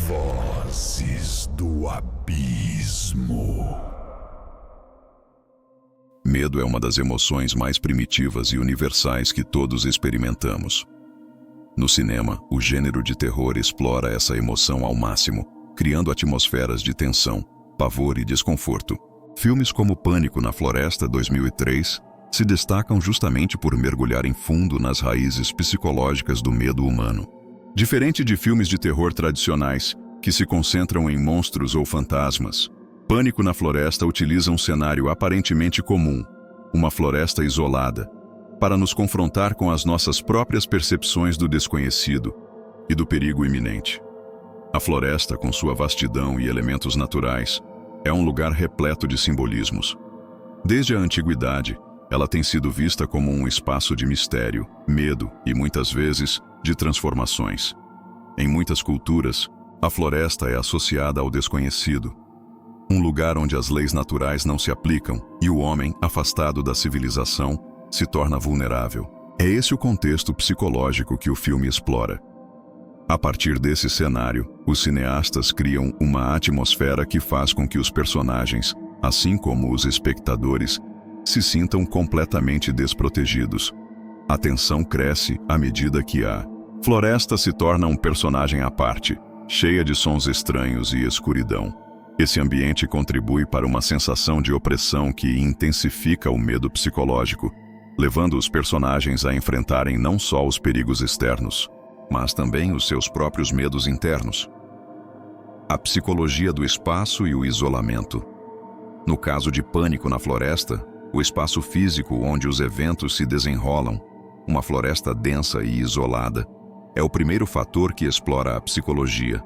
Vozes do abismo. Medo é uma das emoções mais primitivas e universais que todos experimentamos. No cinema, o gênero de terror explora essa emoção ao máximo, criando atmosferas de tensão, pavor e desconforto. Filmes como Pânico na Floresta, 2003, se destacam justamente por mergulharem fundo nas raízes psicológicas do medo humano. Diferente de filmes de terror tradicionais, que se concentram em monstros ou fantasmas, Pânico na Floresta utiliza um cenário aparentemente comum, uma floresta isolada, para nos confrontar com as nossas próprias percepções do desconhecido e do perigo iminente. A floresta, com sua vastidão e elementos naturais, é um lugar repleto de simbolismos. Desde a antiguidade, ela tem sido vista como um espaço de mistério, medo e, muitas vezes, de transformações. Em muitas culturas, a floresta é associada ao desconhecido, um lugar onde as leis naturais não se aplicam e o homem, afastado da civilização, se torna vulnerável. É esse o contexto psicológico que o filme explora. A partir desse cenário, os cineastas criam uma atmosfera que faz com que os personagens, assim como os espectadores, se sintam completamente desprotegidos. A tensão cresce à medida que a floresta se torna um personagem à parte, cheia de sons estranhos e escuridão. Esse ambiente contribui para uma sensação de opressão que intensifica o medo psicológico, levando os personagens a enfrentarem não só os perigos externos, mas também os seus próprios medos internos. A psicologia do espaço e o isolamento. No caso de Pânico na Floresta, o espaço físico onde os eventos se desenrolam, uma floresta densa e isolada, é o primeiro fator que explora a psicologia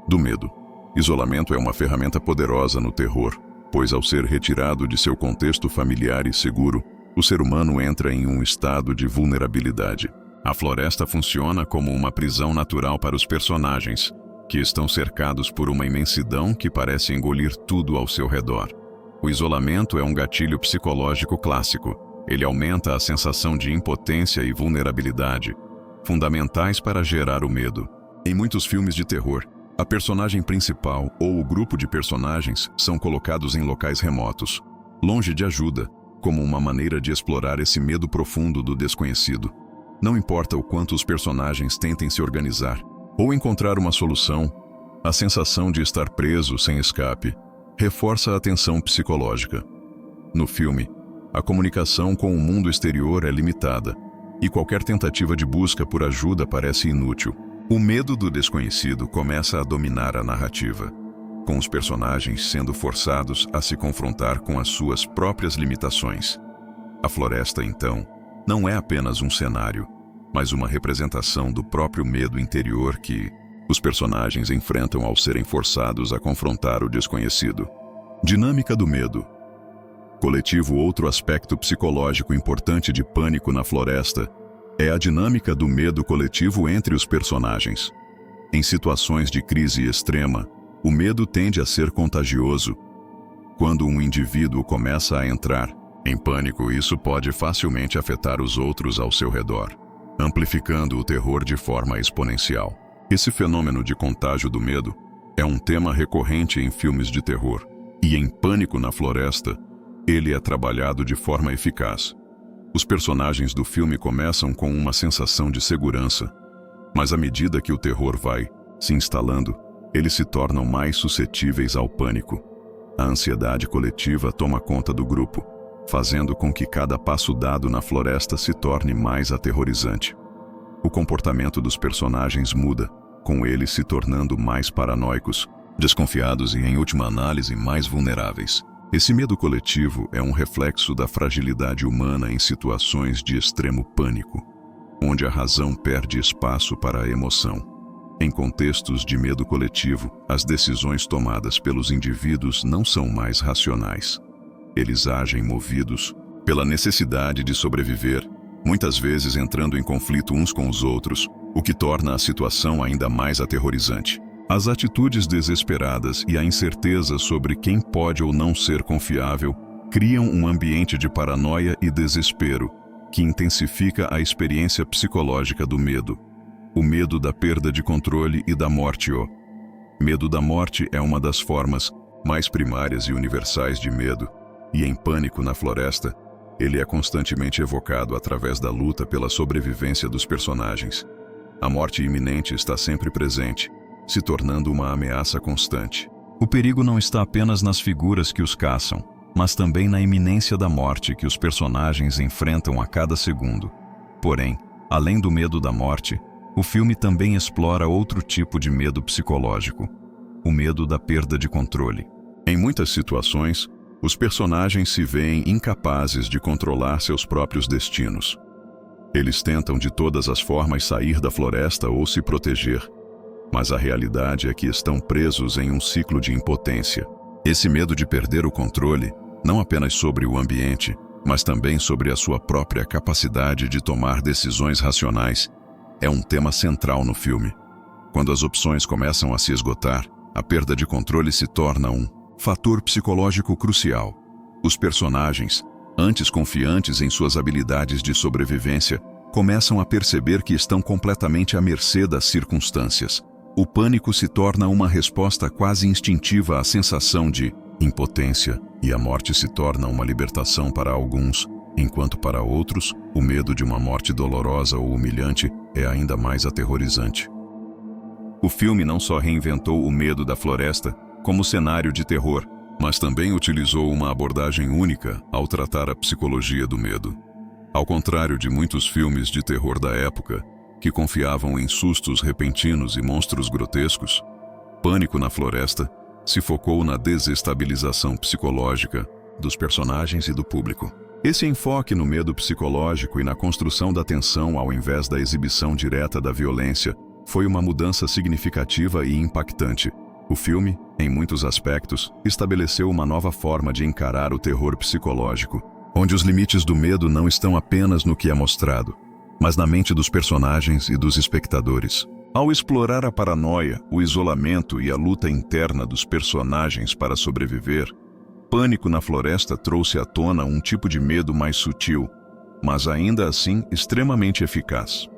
do medo. Isolamento é uma ferramenta poderosa no terror, pois ao ser retirado de seu contexto familiar e seguro, o ser humano entra em um estado de vulnerabilidade. A floresta funciona como uma prisão natural para os personagens, que estão cercados por uma imensidão que parece engolir tudo ao seu redor. O isolamento é um gatilho psicológico clássico. Ele aumenta a sensação de impotência e vulnerabilidade, fundamentais para gerar o medo. Em muitos filmes de terror, a personagem principal ou o grupo de personagens são colocados em locais remotos, longe de ajuda, como uma maneira de explorar esse medo profundo do desconhecido. Não importa o quanto os personagens tentem se organizar ou encontrar uma solução, a sensação de estar preso sem escape reforça a tensão psicológica. No filme, a comunicação com o mundo exterior é limitada, e qualquer tentativa de busca por ajuda parece inútil. O medo do desconhecido começa a dominar a narrativa, com os personagens sendo forçados a se confrontar com as suas próprias limitações. A floresta, então, não é apenas um cenário, mas uma representação do próprio medo interior que os personagens enfrentam ao serem forçados a confrontar o desconhecido. Dinâmica do medo. Coletivo. Outro aspecto psicológico importante de Pânico na Floresta é a dinâmica do medo coletivo entre os personagens. Em situações de crise extrema, o medo tende a ser contagioso. Quando um indivíduo começa a entrar em pânico, isso pode facilmente afetar os outros ao seu redor, amplificando o terror de forma exponencial. Esse fenômeno de contágio do medo é um tema recorrente em filmes de terror, e em Pânico na Floresta, ele é trabalhado de forma eficaz. Os personagens do filme começam com uma sensação de segurança, mas à medida que o terror vai se instalando, eles se tornam mais suscetíveis ao pânico. A ansiedade coletiva toma conta do grupo, fazendo com que cada passo dado na floresta se torne mais aterrorizante. O comportamento dos personagens muda, com eles se tornando mais paranoicos, desconfiados e, em última análise, mais vulneráveis. Esse medo coletivo é um reflexo da fragilidade humana em situações de extremo pânico, onde a razão perde espaço para a emoção. Em contextos de medo coletivo, as decisões tomadas pelos indivíduos não são mais racionais. Eles agem movidos pela necessidade de sobreviver, muitas vezes entrando em conflito uns com os outros, o que torna a situação ainda mais aterrorizante. As atitudes desesperadas e a incerteza sobre quem pode ou não ser confiável criam um ambiente de paranoia e desespero que intensifica a experiência psicológica do medo. O medo da perda de controle e da morte. Medo da morte é uma das formas mais primárias e universais de medo, e em Pânico na Floresta, ele é constantemente evocado através da luta pela sobrevivência dos personagens. A morte iminente está sempre presente, se tornando uma ameaça constante. O perigo não está apenas nas figuras que os caçam, mas também na iminência da morte que os personagens enfrentam a cada segundo. Porém, além do medo da morte, o filme também explora outro tipo de medo psicológico: o medo da perda de controle. Em muitas situações, os personagens se veem incapazes de controlar seus próprios destinos. Eles tentam de todas as formas sair da floresta ou se proteger, mas a realidade é que estão presos em um ciclo de impotência. Esse medo de perder o controle, não apenas sobre o ambiente, mas também sobre a sua própria capacidade de tomar decisões racionais, é um tema central no filme. Quando as opções começam a se esgotar, a perda de controle se torna um fator psicológico crucial. Os personagens, antes confiantes em suas habilidades de sobrevivência, começam a perceber que estão completamente à mercê das circunstâncias. O pânico se torna uma resposta quase instintiva à sensação de impotência, e a morte se torna uma libertação para alguns, enquanto para outros, o medo de uma morte dolorosa ou humilhante é ainda mais aterrorizante. O filme não só reinventou o medo da floresta como cenário de terror, mas também utilizou uma abordagem única ao tratar a psicologia do medo. Ao contrário de muitos filmes de terror da época, que confiavam em sustos repentinos e monstros grotescos, Pânico na Floresta se focou na desestabilização psicológica dos personagens e do público. Esse enfoque no medo psicológico e na construção da tensão ao invés da exibição direta da violência foi uma mudança significativa e impactante. O filme, em muitos aspectos, estabeleceu uma nova forma de encarar o terror psicológico, onde os limites do medo não estão apenas no que é mostrado, mas na mente dos personagens e dos espectadores. Ao explorar a paranoia, o isolamento e a luta interna dos personagens para sobreviver, Pânico na Floresta trouxe à tona um tipo de medo mais sutil, mas ainda assim extremamente eficaz.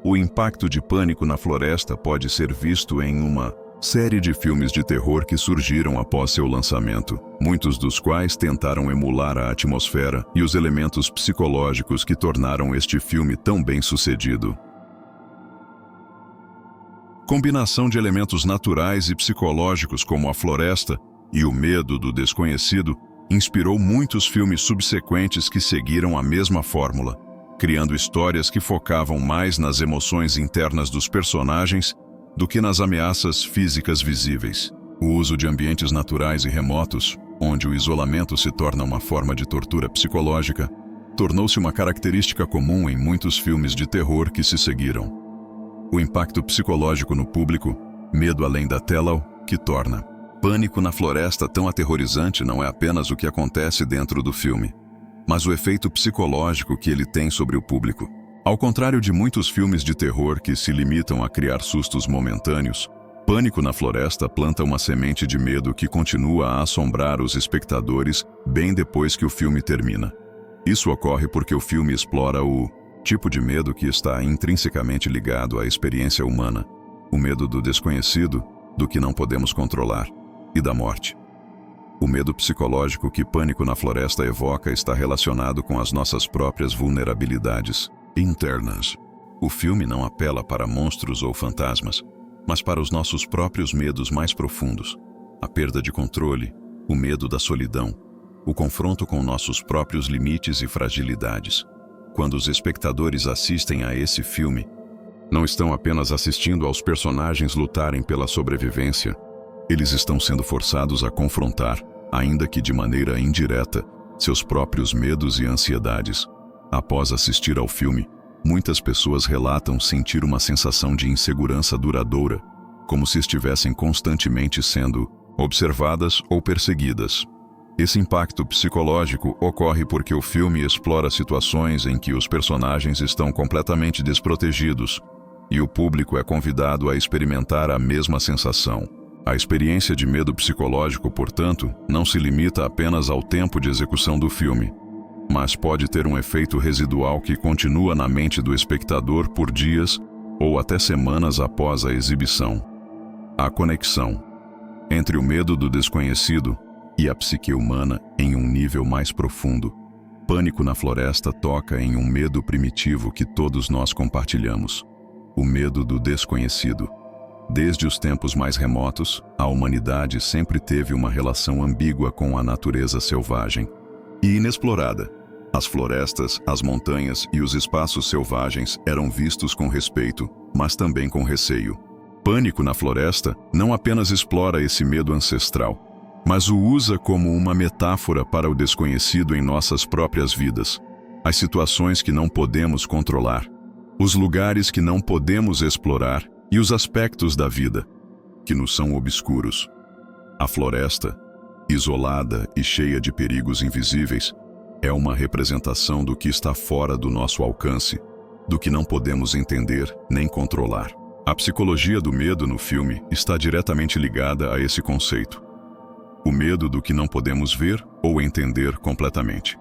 O impacto de Pânico na Floresta pode ser visto em uma série de filmes de terror que surgiram após seu lançamento, muitos dos quais tentaram emular a atmosfera e os elementos psicológicos que tornaram este filme tão bem-sucedido. Combinação de elementos naturais e psicológicos como a floresta e o medo do desconhecido inspirou muitos filmes subsequentes que seguiram a mesma fórmula, criando histórias que focavam mais nas emoções internas dos personagens do que nas ameaças físicas visíveis. O uso de ambientes naturais e remotos, onde o isolamento se torna uma forma de tortura psicológica, tornou-se uma característica comum em muitos filmes de terror que se seguiram. O impacto psicológico no público, medo além da tela, que torna Pânico na Floresta tão aterrorizante não é apenas o que acontece dentro do filme, mas o efeito psicológico que ele tem sobre o público. Ao contrário de muitos filmes de terror que se limitam a criar sustos momentâneos, Pânico na Floresta planta uma semente de medo que continua a assombrar os espectadores bem depois que o filme termina. Isso ocorre porque o filme explora o tipo de medo que está intrinsecamente ligado à experiência humana, o medo do desconhecido, do que não podemos controlar, e da morte. O medo psicológico que Pânico na Floresta evoca está relacionado com as nossas próprias vulnerabilidades internas. O filme não apela para monstros ou fantasmas, mas para os nossos próprios medos mais profundos, a perda de controle, o medo da solidão, o confronto com nossos próprios limites e fragilidades. Quando os espectadores assistem a esse filme, não estão apenas assistindo aos personagens lutarem pela sobrevivência, eles estão sendo forçados a confrontar, ainda que de maneira indireta, seus próprios medos e ansiedades. Após assistir ao filme, muitas pessoas relatam sentir uma sensação de insegurança duradoura, como se estivessem constantemente sendo observadas ou perseguidas. Esse impacto psicológico ocorre porque o filme explora situações em que os personagens estão completamente desprotegidos e o público é convidado a experimentar a mesma sensação. A experiência de medo psicológico, portanto, não se limita apenas ao tempo de execução do filme, mas pode ter um efeito residual que continua na mente do espectador por dias ou até semanas após a exibição. A conexão entre o medo do desconhecido e a psique humana em um nível mais profundo. Pânico na Floresta toca em um medo primitivo que todos nós compartilhamos: o medo do desconhecido. Desde os tempos mais remotos, a humanidade sempre teve uma relação ambígua com a natureza selvagem e inexplorada. As florestas, as montanhas e os espaços selvagens eram vistos com respeito, mas também com receio. Pânico na Floresta não apenas explora esse medo ancestral, mas o usa como uma metáfora para o desconhecido em nossas próprias vidas. As situações que não podemos controlar, os lugares que não podemos explorar e os aspectos da vida que nos são obscuros. A floresta, isolada e cheia de perigos invisíveis, é uma representação do que está fora do nosso alcance, do que não podemos entender nem controlar. A psicologia do medo no filme está diretamente ligada a esse conceito: o medo do que não podemos ver ou entender completamente.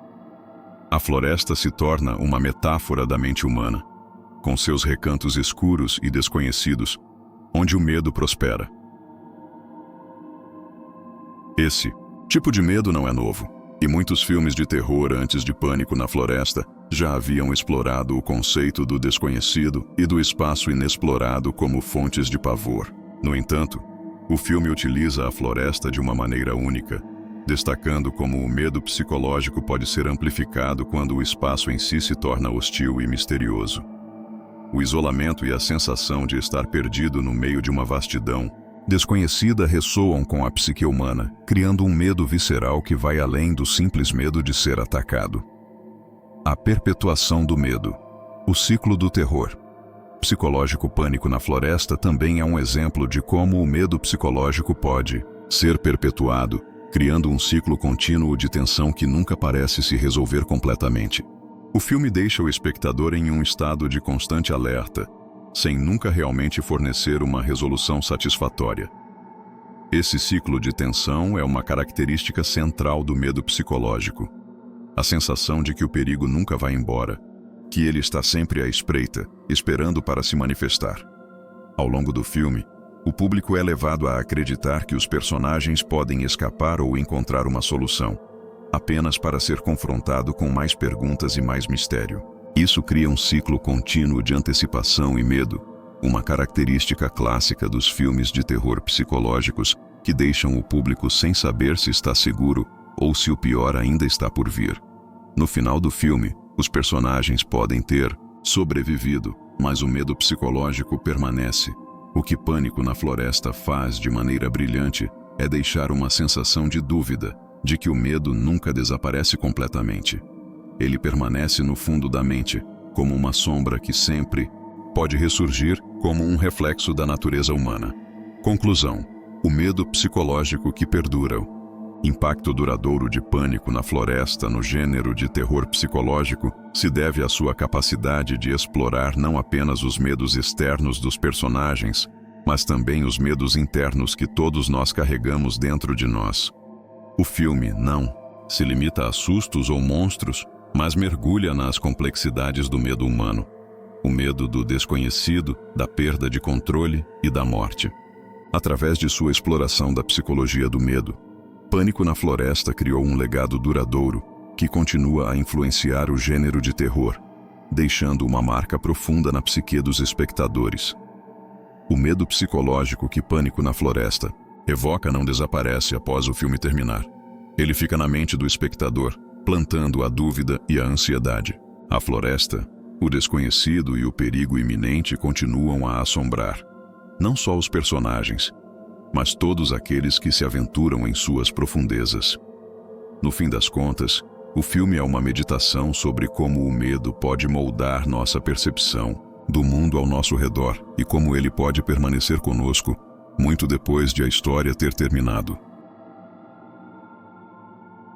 A floresta se torna uma metáfora da mente humana, com seus recantos escuros e desconhecidos, onde o medo prospera. Esse tipo de medo não é novo, e muitos filmes de terror antes de Pânico na Floresta já haviam explorado o conceito do desconhecido e do espaço inexplorado como fontes de pavor. No entanto, o filme utiliza a floresta de uma maneira única, destacando como o medo psicológico pode ser amplificado quando o espaço em si se torna hostil e misterioso. O isolamento e a sensação de estar perdido no meio de uma vastidão desconhecida ressoam com a psique humana, criando um medo visceral que vai além do simples medo de ser atacado. A perpetuação do medo. O ciclo do terror psicológico. Pânico na Floresta também é um exemplo de como o medo psicológico pode ser perpetuado, criando um ciclo contínuo de tensão que nunca parece se resolver completamente. O filme deixa o espectador em um estado de constante alerta, sem nunca realmente fornecer uma resolução satisfatória. Esse ciclo de tensão é uma característica central do medo psicológico. A sensação de que o perigo nunca vai embora, que ele está sempre à espreita, esperando para se manifestar. Ao longo do filme, o público é levado a acreditar que os personagens podem escapar ou encontrar uma solução, apenas para ser confrontado com mais perguntas e mais mistério. Isso cria um ciclo contínuo de antecipação e medo, uma característica clássica dos filmes de terror psicológicos que deixam o público sem saber se está seguro ou se o pior ainda está por vir. No final do filme, os personagens podem ter sobrevivido, mas o medo psicológico permanece. O que Pânico na Floresta faz de maneira brilhante é deixar uma sensação de dúvida, de que o medo nunca desaparece completamente. Ele permanece no fundo da mente, como uma sombra que sempre pode ressurgir como um reflexo da natureza humana. Conclusão: o medo psicológico que perdura. Impacto duradouro de Pânico na Floresta no gênero de terror psicológico se deve à sua capacidade de explorar não apenas os medos externos dos personagens, mas também os medos internos que todos nós carregamos dentro de nós. O filme não se limita a sustos ou monstros, mas mergulha nas complexidades do medo humano. O medo do desconhecido, da perda de controle e da morte. Através de sua exploração da psicologia do medo, Pânico na Floresta criou um legado duradouro que continua a influenciar o gênero de terror, deixando uma marca profunda na psique dos espectadores. O medo psicológico que Pânico na Floresta evoca não desaparece após o filme terminar. Ele fica na mente do espectador, plantando a dúvida e a ansiedade. A floresta, o desconhecido e o perigo iminente continuam a assombrar, não só os personagens, mas todos aqueles que se aventuram em suas profundezas. No fim das contas, o filme é uma meditação sobre como o medo pode moldar nossa percepção do mundo ao nosso redor e como ele pode permanecer conosco muito depois de a história ter terminado.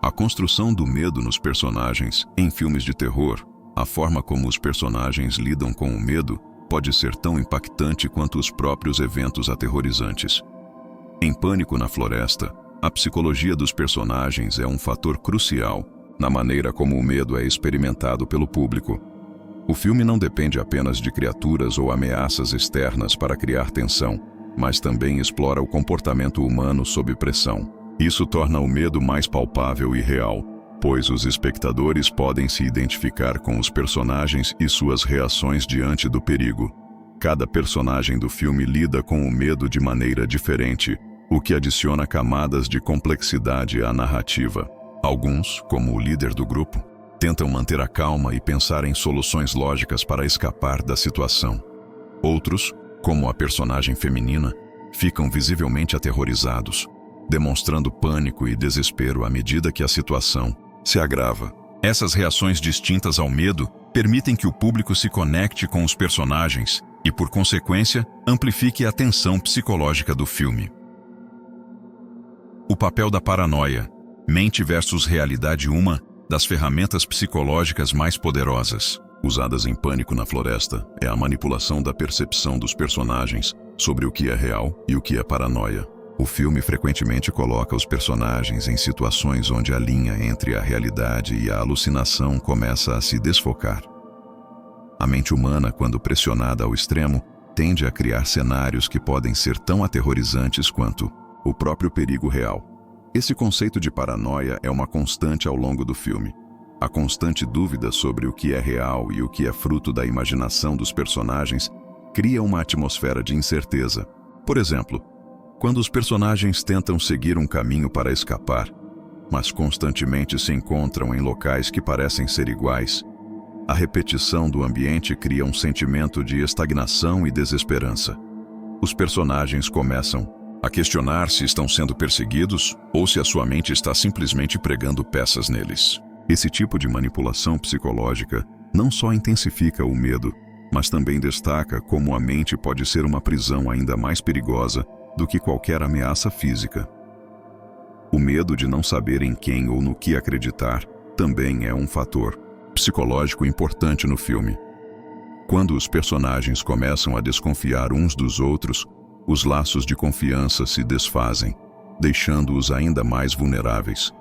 A construção do medo nos personagens em filmes de terror, a forma como os personagens lidam com o medo, pode ser tão impactante quanto os próprios eventos aterrorizantes. Em Pânico na Floresta, a psicologia dos personagens é um fator crucial na maneira como o medo é experimentado pelo público. O filme não depende apenas de criaturas ou ameaças externas para criar tensão, mas também explora o comportamento humano sob pressão. Isso torna o medo mais palpável e real, pois os espectadores podem se identificar com os personagens e suas reações diante do perigo. Cada personagem do filme lida com o medo de maneira diferente, o que adiciona camadas de complexidade à narrativa. Alguns, como o líder do grupo, tentam manter a calma e pensar em soluções lógicas para escapar da situação. Outros, como a personagem feminina, ficam visivelmente aterrorizados, demonstrando pânico e desespero à medida que a situação se agrava. Essas reações distintas ao medo permitem que o público se conecte com os personagens e, por consequência, amplifique a tensão psicológica do filme. O papel da paranoia, mente versus realidade, uma das ferramentas psicológicas mais poderosas usadas em Pânico na Floresta é a manipulação da percepção dos personagens sobre o que é real e o que é paranoia. O filme frequentemente coloca os personagens em situações onde a linha entre a realidade e a alucinação começa a se desfocar. A mente humana, quando pressionada ao extremo, tende a criar cenários que podem ser tão aterrorizantes quanto o próprio perigo real. Esse conceito de paranoia é uma constante ao longo do filme. A constante dúvida sobre o que é real e o que é fruto da imaginação dos personagens cria uma atmosfera de incerteza. Por exemplo, quando os personagens tentam seguir um caminho para escapar, mas constantemente se encontram em locais que parecem ser iguais, a repetição do ambiente cria um sentimento de estagnação e desesperança. Os personagens começam a questionar se estão sendo perseguidos ou se a sua mente está simplesmente pregando peças neles. Esse tipo de manipulação psicológica não só intensifica o medo, mas também destaca como a mente pode ser uma prisão ainda mais perigosa do que qualquer ameaça física. O medo de não saber em quem ou no que acreditar também é um fator psicológico importante no filme. Quando os personagens começam a desconfiar uns dos outros, os laços de confiança se desfazem, deixando-os ainda mais vulneráveis.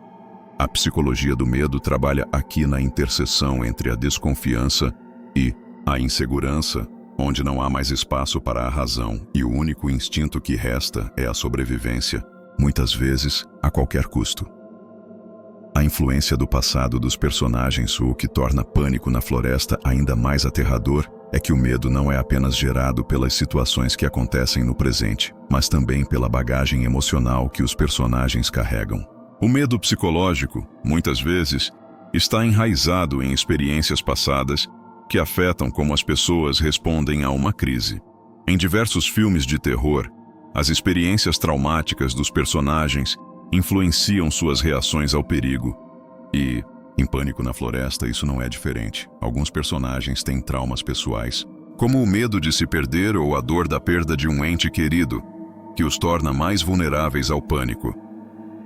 A psicologia do medo trabalha aqui na interseção entre a desconfiança e a insegurança, onde não há mais espaço para a razão e o único instinto que resta é a sobrevivência, muitas vezes a qualquer custo. A influência do passado dos personagens, o que torna Pânico na Floresta ainda mais aterrador, é que o medo não é apenas gerado pelas situações que acontecem no presente, mas também pela bagagem emocional que os personagens carregam. O medo psicológico, muitas vezes, está enraizado em experiências passadas que afetam como as pessoas respondem a uma crise. Em diversos filmes de terror, as experiências traumáticas dos personagens influenciam suas reações ao perigo. E, em Pânico na Floresta, isso não é diferente. Alguns personagens têm traumas pessoais, como o medo de se perder ou a dor da perda de um ente querido, que os torna mais vulneráveis ao pânico.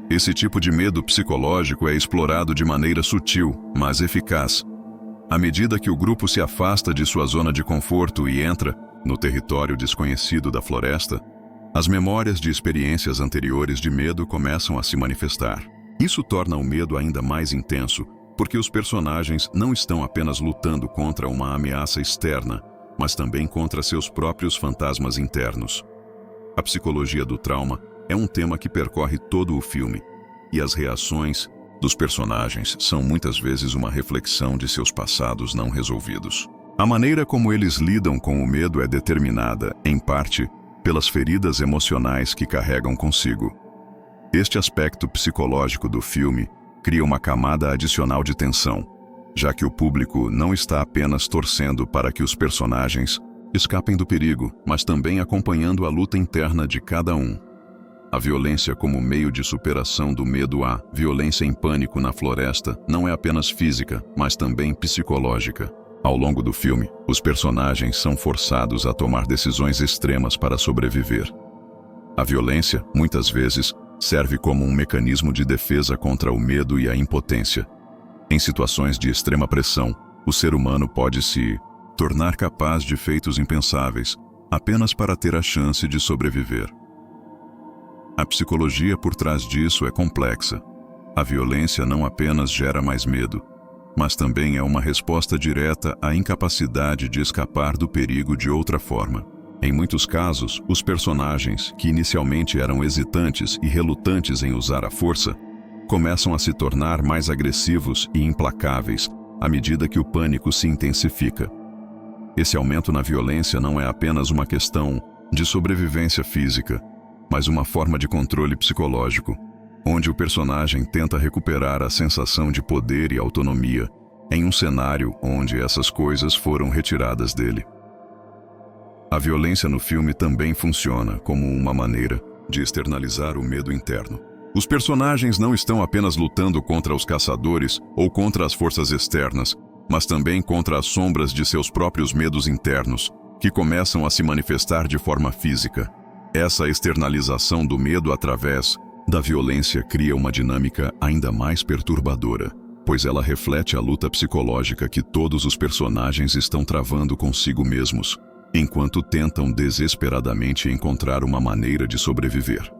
Esse tipo de medo psicológico é explorado de maneira sutil, mas eficaz. À medida que o grupo se afasta de sua zona de conforto e entra no território desconhecido da floresta, as memórias de experiências anteriores de medo começam a se manifestar. Isso torna o medo ainda mais intenso, porque os personagens não estão apenas lutando contra uma ameaça externa, mas também contra seus próprios fantasmas internos. A psicologia do trauma é um tema que percorre todo o filme, e as reações dos personagens são muitas vezes uma reflexão de seus passados não resolvidos. A maneira como eles lidam com o medo é determinada, em parte, pelas feridas emocionais que carregam consigo. Este aspecto psicológico do filme cria uma camada adicional de tensão, já que o público não está apenas torcendo para que os personagens escapem do perigo, mas também acompanhando a luta interna de cada um. A violência como meio de superação do medo. A violência em Pânico na Floresta não é apenas física, mas também psicológica. Ao longo do filme, os personagens são forçados a tomar decisões extremas para sobreviver. A violência, muitas vezes, serve como um mecanismo de defesa contra o medo e a impotência. Em situações de extrema pressão, o ser humano pode se tornar capaz de feitos impensáveis, apenas para ter a chance de sobreviver. A psicologia por trás disso é complexa. A violência não apenas gera mais medo, mas também é uma resposta direta à incapacidade de escapar do perigo de outra forma. Em muitos casos, os personagens, que inicialmente eram hesitantes e relutantes em usar a força, começam a se tornar mais agressivos e implacáveis à medida que o pânico se intensifica. Esse aumento na violência não é apenas uma questão de sobrevivência física, mas uma forma de controle psicológico, onde o personagem tenta recuperar a sensação de poder e autonomia em um cenário onde essas coisas foram retiradas dele. A violência no filme também funciona como uma maneira de externalizar o medo interno. Os personagens não estão apenas lutando contra os caçadores ou contra as forças externas, mas também contra as sombras de seus próprios medos internos, que começam a se manifestar de forma física. Essa externalização do medo através da violência cria uma dinâmica ainda mais perturbadora, pois ela reflete a luta psicológica que todos os personagens estão travando consigo mesmos, enquanto tentam desesperadamente encontrar uma maneira de sobreviver.